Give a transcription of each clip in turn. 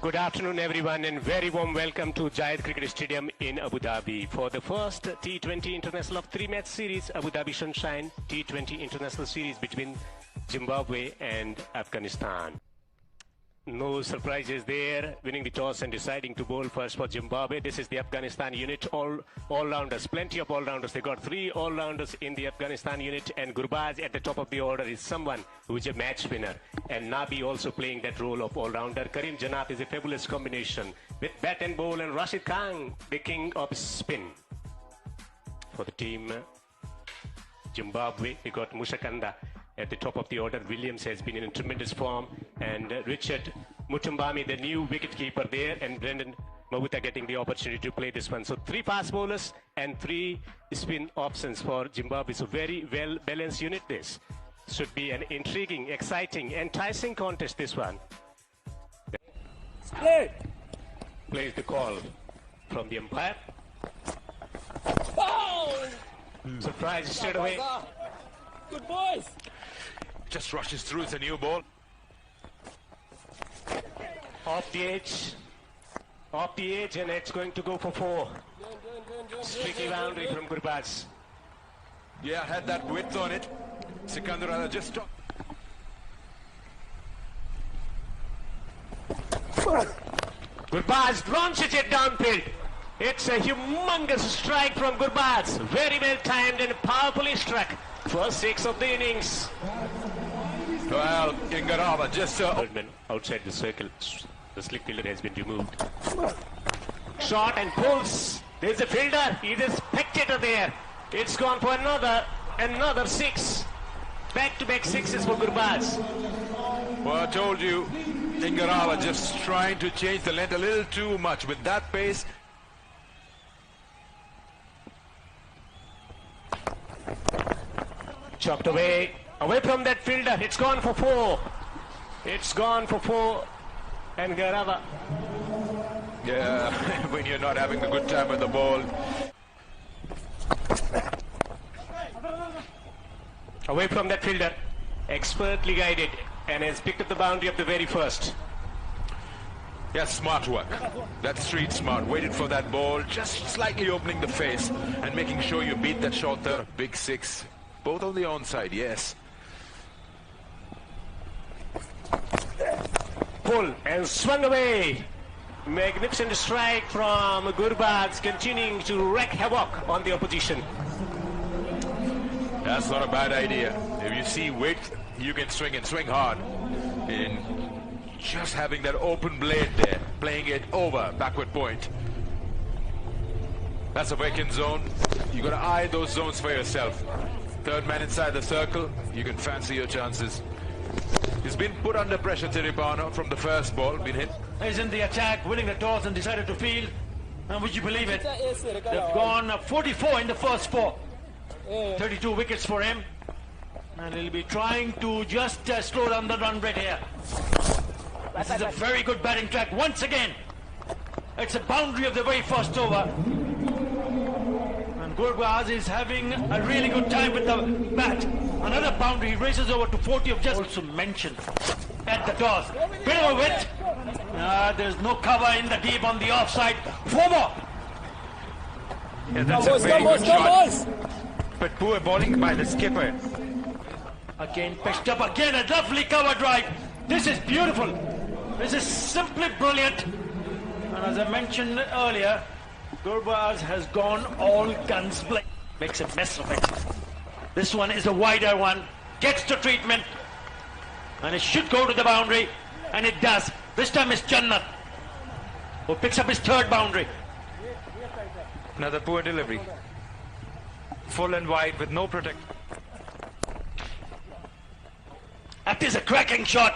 Good afternoon, everyone, and very warm welcome to Jayed Cricket Stadium in Abu Dhabi for the first T20 International of three-match series, Abu Dhabi Sunshine T20 International Series between Zimbabwe and Afghanistan. No surprises there, winning the toss and deciding to bowl first for Zimbabwe. This is the Afghanistan unit, all-rounders, plenty of all-rounders. They got three all-rounders in the Afghanistan unit, and Gurbaz at the top of the order is someone who is a match winner. And Nabi also playing that role of all-rounder. Karim Janab is a fabulous combination with bat and bowl, and Rashid Khan, the king of spin. For the team Zimbabwe, we got Mushakanda at the top of the order. Williams has been in tremendous form, and Richard Mutumbami, the new wicketkeeper there, and Brendan Mabuta getting the opportunity to play this one. So three fast bowlers and three spin options for Zimbabwe. So very well balanced unit this. Should be an intriguing, exciting, enticing contest, this one. Split. Plays the call from the umpire. Oh! Surprise straight away. Good boys. Just rushes through. It's a new ball. Off the edge, and it's going to go for four. Tricky boundary from Gurbaz. Yeah, had that width on it. Sikandar just stopped. Gurbaz launches it downfield. It's a humongous strike from Gurbaz. Very well timed and powerfully struck. First six of the innings. Well, Ingarava just... Birdman outside the circle. The slick fielder has been removed. Shot and pulls. There's a fielder. He is a spectator there. It's gone for another six. Back-to-back sixes for Gurbaz. Well, I told you, Ingarava just trying to change the length a little too much with that pace. Chopped away from that fielder. It's gone for four. And Garava. Yeah, when you're not having a good time with the ball. Away from that fielder. Expertly guided, and has picked up the boundary of the very first. Yeah, smart work. That's street smart. Waited for that ball, just slightly opening the face and making sure you beat that short third. Big six. Both on the onside, yes. Pull and swung away. Magnificent strike from Gurbaz, continuing to wreak havoc on the opposition. That's not a bad idea. If you see width, you can swing and swing hard. In just having that open blade there, playing it over backward point. That's a vacant zone. You got to eye those zones for yourself. Third man inside the circle, you can fancy your chances. He's been put under pressure, Tiripano, from the first ball, been hit. He's in the attack, winning the toss and decided to field. And would you believe it? They've gone 44 in the first four. 32 wickets for him. And he'll be trying to just slow down the run rate here. This is a very good batting track once again. It's a boundary of the very first over. Gurbaz is having a really good time with the bat. Another boundary, he races over to 40 of just. Also mentioned at the toss. Bit of a width. There's no cover in the deep on the offside. Four more. Yeah, that's a very good shot. But poor bowling by the skipper. Again pitched up again, a lovely cover drive. This is beautiful. This is simply brilliant. And as I mentioned earlier, Gurbaz has gone all guns blazing. Makes a mess of it. This one is a wider one. Gets the treatment. And it should go to the boundary. And it does. This time it's Jannat who picks up his third boundary. Another poor delivery. Full and wide with no protect. That is a cracking shot.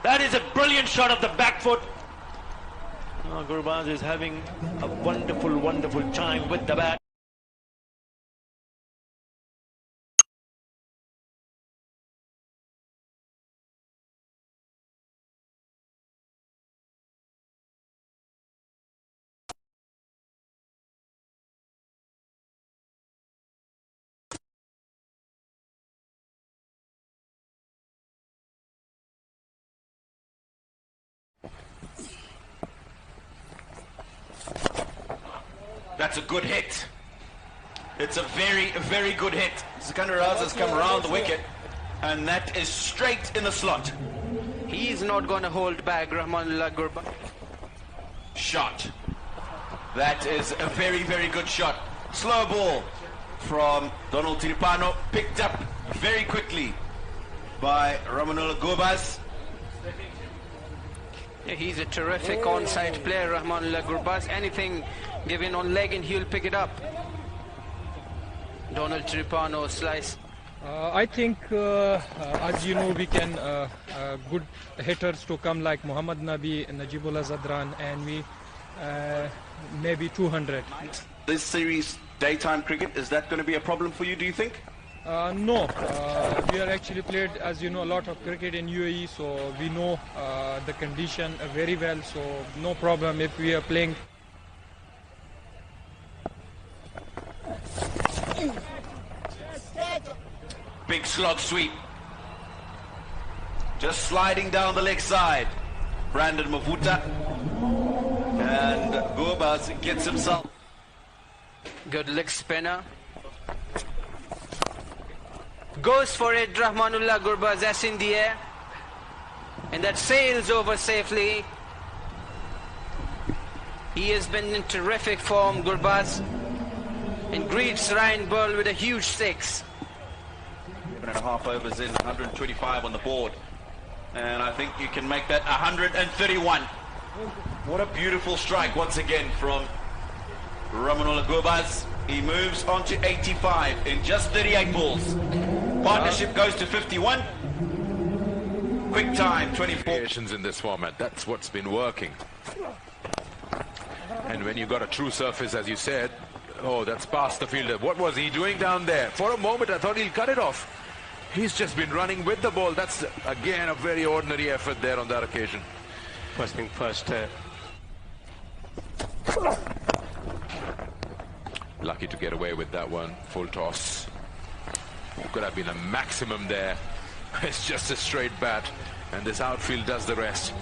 That is a brilliant shot of the back foot. Gurbaz is having a wonderful, wonderful time with the bat. That's a good hit. It's a very, very good hit. Sikandar Raza has come around the wicket, and that is straight in the slot. He's not going to hold back Rahmanullah Gurbaz. Shot. That is a very, very good shot. Slow ball from Donald Tiripano, picked up very quickly by Rahmanullah Gurbaz. Yeah, he's a terrific on-side player, Rahmanullah Gurbaz. Anything given on leg and he'll pick it up. Donald Tiripano slice. I think, as you know, we can good hitters to come like Muhammad Nabi, Najibullah Zadran, and we maybe 200. This series, daytime cricket, is that going to be a problem for you, do you think? No, we are actually played, as you know, a lot of cricket in UAE, so we know the condition very well, so no problem if we are playing. Big slog sweep. Just sliding down the leg side. Brandon Mavuta. And Gurbaz gets himself. Good leg spinner. Goes for it, Rahmanullah Gurbaz. That's in the air. And that sails over safely. He has been in terrific form, Gurbaz. And greets Ryan Burl with a huge six. 7.5 overs in, 125 on the board. And I think you can make that 131. What a beautiful strike once again from Rahmanullah Gurbaz. He moves on to 85 in just 38 balls. Partnership goes to 51. Quick time, 24. In this format, that's what's been working. And when you got a true surface, as you said, oh, that's past the fielder. What was he doing down there? For a moment, I thought he'll cut it off. He's just been running with the ball. That's, again, a very ordinary effort there on that occasion. First thing first. Lucky to get away with that one. Full toss. Could have been a maximum there. It's just a straight bat. And this outfield does the rest.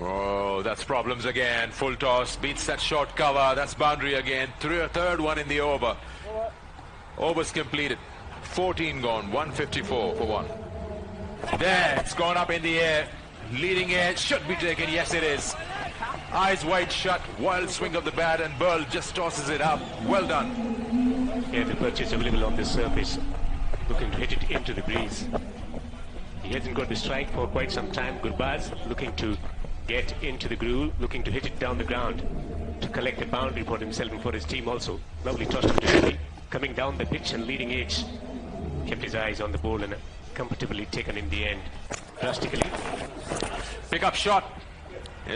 Oh, that's problems again. Full toss, beats that short cover. That's boundary again. Third one in the over. Overs completed. 14 gone, 154 for one. There, it's gone up in the air. Leading edge should be taken. Yes, it is. Eyes wide shut. Wild swing of the bat, and Burl just tosses it up. Well done. Yeah, the perch is available on this surface. Looking to hit it into the breeze. He hasn't got the strike for quite some time. Gurbaz looking to get into the groove, looking to hit it down the ground to collect a boundary for himself and for his team also. Lovely toss to delivery, coming down the pitch and leading edge. Kept his eyes on the ball and comfortably taken in the end. Drastically. Pick up shot.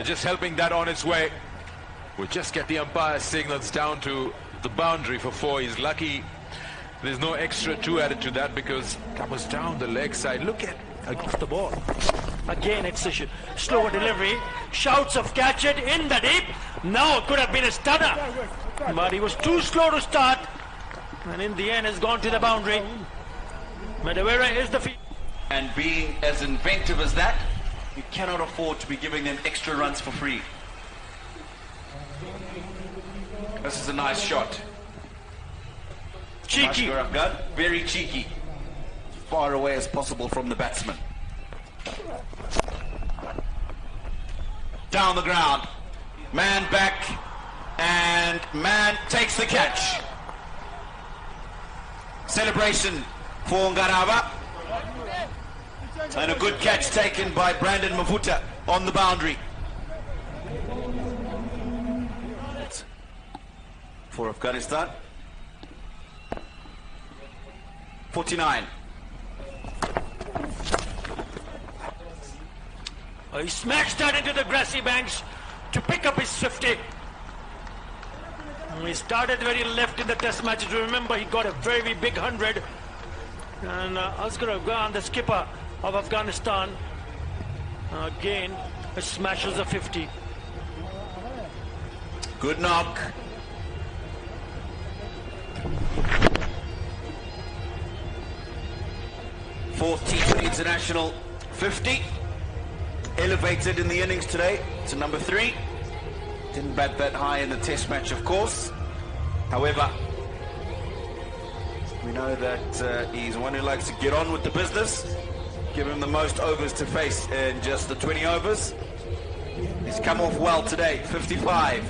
Just helping that on its way. We'll just get the umpire's signals down to the boundary for 4. He's lucky there's no extra 2 added to that because that was down the leg side. Look at off the ball. Again, it's a slower delivery. Shouts of catch it in the deep. Now it could have been a stunner. But he was too slow to start. And in the end has gone to the boundary. Madawara is the field. And being as inventive as that, you cannot afford to be giving them extra runs for free. This is a nice shot. Cheeky. Very cheeky. Far away as possible from the batsman. Down the ground. Man back. And man takes the catch. Celebration for Ngarava. And a good catch taken by Brandon Mavuta on the boundary. For Afghanistan. 49. He smashed that into the grassy banks to pick up his 50. He started very left in the test matches. Remember, he got a very big 100. And Asghar Afghan, the skipper of Afghanistan, again, smashes a 50. Good knock. Fourth T20 international 50. elevated in the innings today to number 3. Didn't bat that high in the test match, of course. However, we know that he's one who likes to get on with the business. Give him the most overs to face in just the 20 overs. He's come off well today, 55.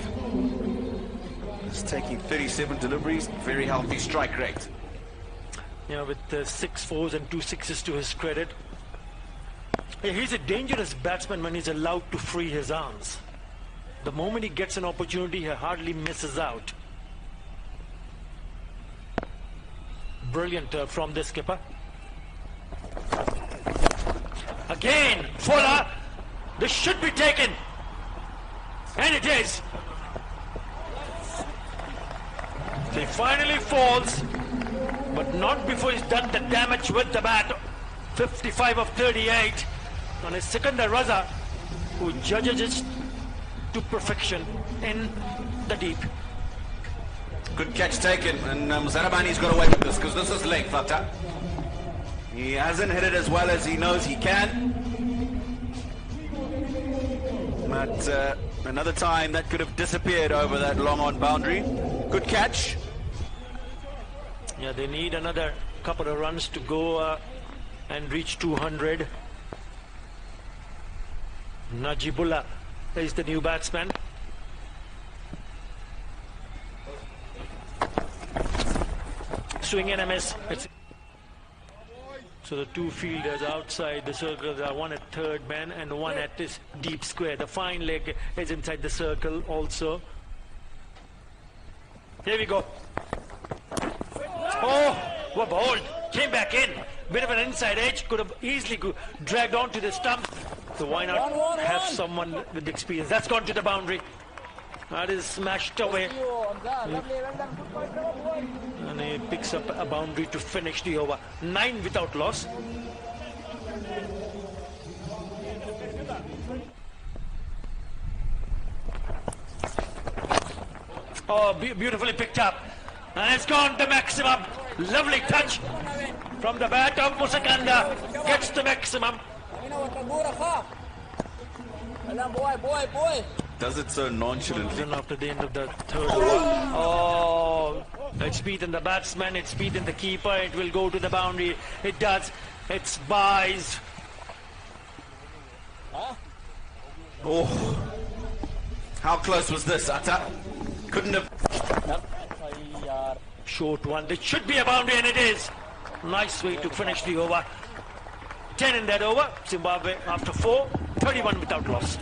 He's taking 37 deliveries, very healthy strike rate. Yeah, with 6 fours and 2 sixes to his credit. Yeah, he's a dangerous batsman when he's allowed to free his arms. The moment he gets an opportunity, he hardly misses out. Brilliant from the skipper. Again, Fuller. This should be taken. And it is. He finally falls, but not before he's done the damage with the bat. 55 of 38 on his Sikandar Raza, who judges it to perfection in the deep. Good catch taken, and Zarabani's got away with this because this is leg, Fata. He hasn't hit it as well as he knows he can. But another time that could have disappeared over that long on boundary. Good catch. Yeah, they need another couple of runs to go and reach 200. Najibullah is the new batsman. Swing and a miss. So the 2 fielders outside the circle are one at third man and one at this deep square. The fine leg is inside the circle also. Here we go. Oh, what bowled. Came back in. Bit of an inside edge. Could have easily dragged onto the stump. So why not have someone with experience? That's gone to the boundary. That is smashed away. And he picks up a boundary to finish the over. 9 without loss. Oh, beautifully picked up. And it's gone to maximum. Lovely touch from the bat of Musakanda. Gets the maximum. Does it so nonchalantly. After the end of the third over. Oh, it's beaten the batsman, it's beaten the keeper. It will go to the boundary. It does. It's buys. Oh, how close was this, Atta? Couldn't have. Short one. It should be a boundary, and it is. Nice way to finish the over. 10 in that over. Zimbabwe after 4. 31 without loss.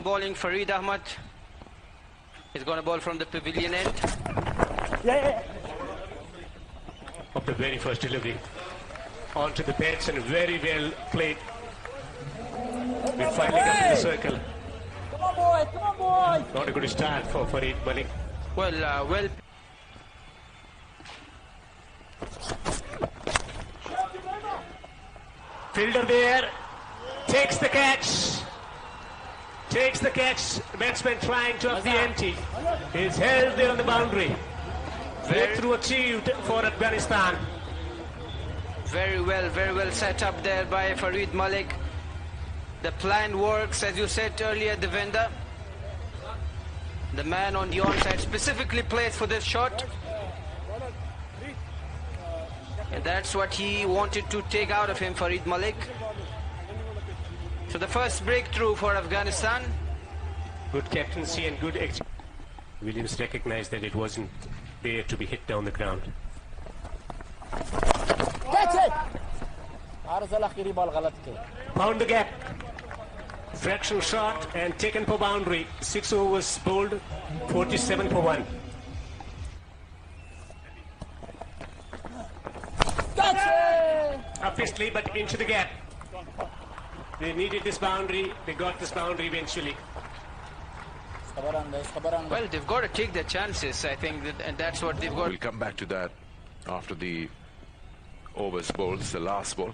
Bowling Farid Ahmad. He's going to bowl from the pavilion end. Of the very first delivery. Onto the beds and very well played. We're finally up to the circle. Come on, boy. Come on, boy. Not a good start for Farid Malik. Well. Fielder there. Takes the catch. Takes the catch. Batsman trying to up the ante. He's held there on the boundary. Breakthrough achieved for Afghanistan. Very well set up there by Farid Malik. The plan works, as you said earlier, Devendra. The man on the onside specifically plays for this shot. And that's what he wanted to take out of him, Farid Malik. So the first breakthrough for Afghanistan. Good captaincy and good execution. Williams recognized that it wasn't there to be hit down the ground. Found the gap. Fractional shot and taken for boundary. 6 overs bowled, 47 for 1. Obviously, but into the gap. They needed this boundary. They got this boundary eventually. Well, they've got to take their chances, I think, and that's what they've got. We'll come back to that after the overs bowled. It's the last ball.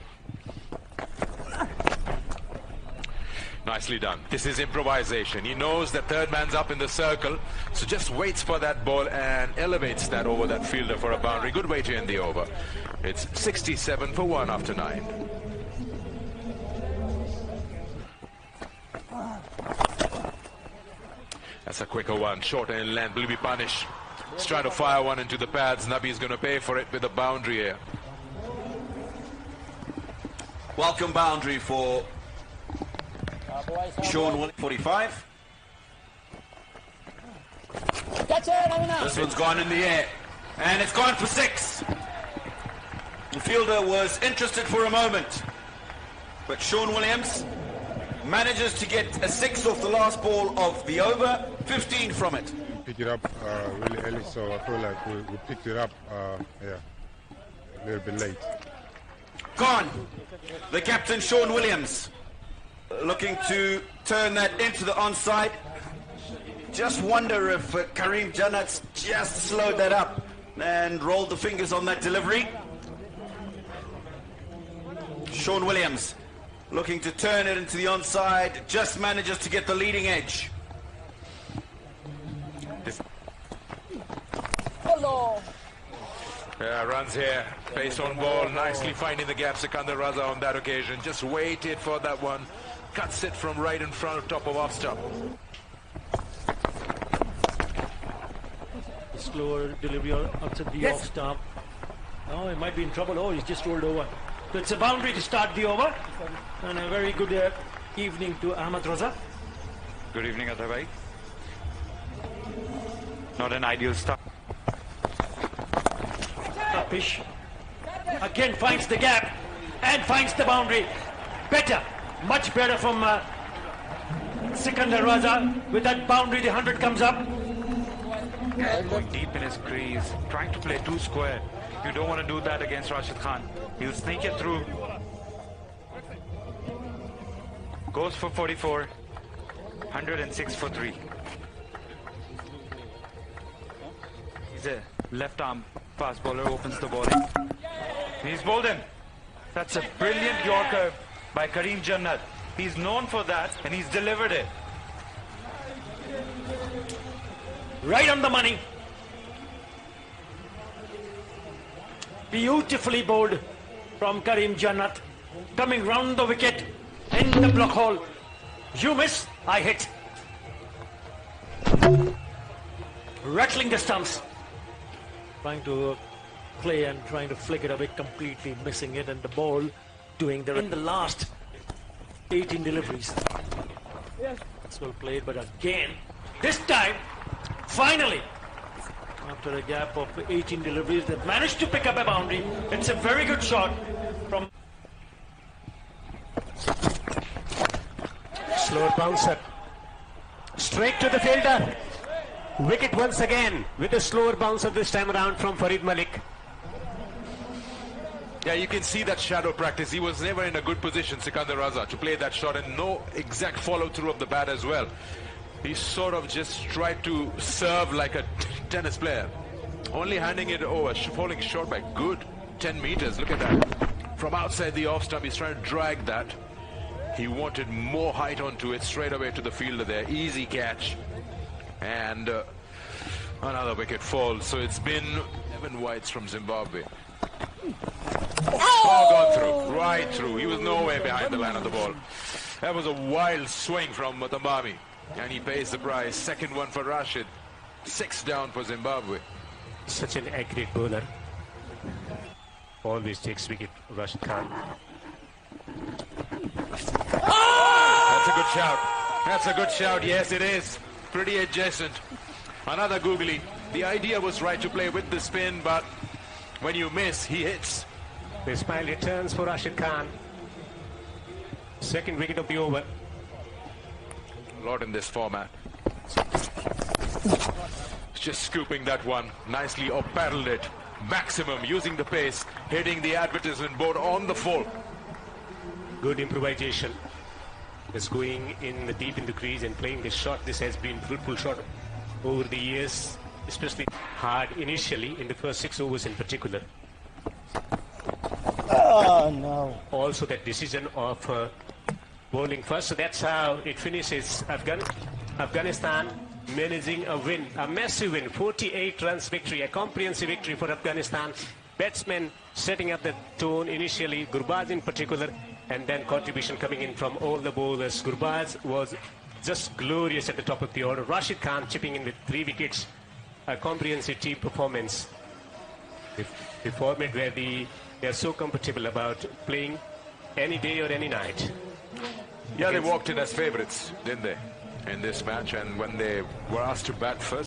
Nicely done. This is improvisation. He knows that third man's up in the circle, so just waits for that ball and elevates that over that fielder for a boundary. Good way to end the over. It's 67 for 1 after 9. That's a quicker one, shorter in length. Will be punished. He's trying to fire one into the pads. Nabi's going to pay for it with a boundary here. Welcome boundary for Sean Williams, 45. This one's gone in the air, and it's gone for 6. The fielder was interested for a moment, but Sean Williams manages to get a 6 off the last ball of the over, 15 from it. Pick it up really early, so I feel like we picked it up, a little bit late. Gone. The captain, Sean Williams, looking to turn that into the onside. Just wonder if Karim Jannat's just slowed that up and rolled the fingers on that delivery. Sean Williams looking to turn it into the onside, just manages to get the leading edge. Yeah, runs here, pace on ball, nicely finding the gap. Sikandar Raza on that occasion, just waited for that one, cuts it from right in front of top of off stump. Slower delivery outside the off stump. Oh, he might be in trouble. Oh, he's just rolled over. So it's a boundary to start the over. And a very good evening to Ahmad Raza. Good evening, Atabhai. Not an ideal start. Tapish again finds the gap and finds the boundary. Better, much better from Sikandar Raza. With that boundary, the 100 comes up. Going deep in his crease, trying to play too square. You don't want to do that against Rashid Khan. He'll sneak it through. Goes for 44. 106 for 3. He's a left arm fast bowler, opens the bowling. He's bowled him. That's a brilliant Yorker by Karim Jannat. He's known for that and he's delivered it. Right on the money. Beautifully bowled from Karim Jannat. Coming round the wicket in the block hole. You miss, I hit. Rattling the stumps. Trying to play and trying to flick it away, completely missing it, and the ball doing the in the last 18 deliveries. That's well played, but again, this time, finally, after a gap of 18 deliveries, they've managed to pick up a boundary. It's a very good shot from Slow bouncer. Straight to the fielder. Wicket once again with a slower bouncer this time around from Farid Malik. Yeah, you can see that shadow practice. He was never in a good position, Sikandar Raza, to play that shot, and no exact follow-through of the bat as well. He sort of just tried to serve like a tennis player. Only handing it over, falling short by good 10 meters. Look at that. From outside the off stump, he's trying to drag that. He wanted more height onto it, straight away to the fielder there. Easy catch. And another wicket fall. So it's been 11 wides from Zimbabwe. Oh, gone through, right through. He was nowhere behind the line of the ball. That was a wild swing from Matambami. And he pays the price. Second one for Rashid. 6 down for Zimbabwe. Such an accurate bowler. Always takes wicket, Rashid Khan. That's a good shout. That's a good shout. Yes, it is. Pretty adjacent. Another googly. The idea was right to play with the spin, but when you miss, he hits. Ismail returns for Rashid Khan. Second wicket of the over. A lot in this format. Just scooping that one. Nicely up-paddled it. Maximum, using the pace, hitting the advertisement board on the full. Good improvisation. Just going in deep in the crease and playing this shot. This has been fruitful shot over the years, especially hard initially in the first 6 overs in particular. Oh no. Also that decision of bowling first. So that's how it finishes. Afghanistan managing a win, a massive win, 48 runs victory, a comprehensive victory for Afghanistan batsmen setting up the tone initially, Gurbaz in particular, and then contribution coming in from all the bowlers. Gurbaz was just glorious at the top of the order. Rashid Khan chipping in with 3 wickets. A comprehensive team performance. The format where they are so comfortable about playing any day or any night. Yeah, they walked in as favourites, didn't they, in this match? And when they were asked to bat first,